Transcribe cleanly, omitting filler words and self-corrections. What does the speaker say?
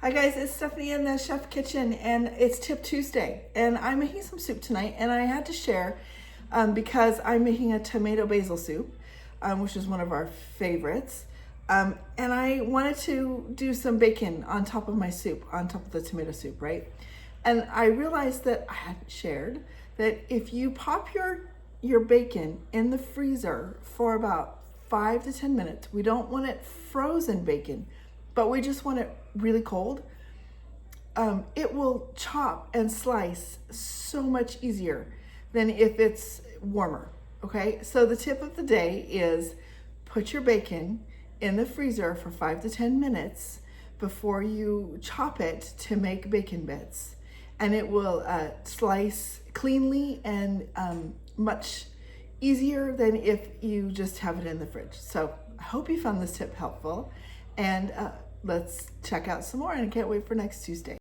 Hi guys, it's Stephanie in the Chef Kitchen and it's Tip Tuesday and I'm making some soup tonight and I had to share because I'm making a tomato basil soup, which is one of our favorites. And I wanted to do some bacon on top of my soup, on top of the tomato soup, right? And I realized that I hadn't shared that if you pop your bacon in the freezer for about 5 to 10 minutes, we don't want it frozen bacon, but we just want it really cold, it will chop and slice so much easier than if it's warmer, okay? So the tip of the day is put your bacon in the freezer for 5 to 10 minutes before you chop it to make bacon bits. And it will slice cleanly and much easier than if you just have it in the fridge. So I hope you found this tip helpful, and let's check out some more, and I can't wait for next Tuesday.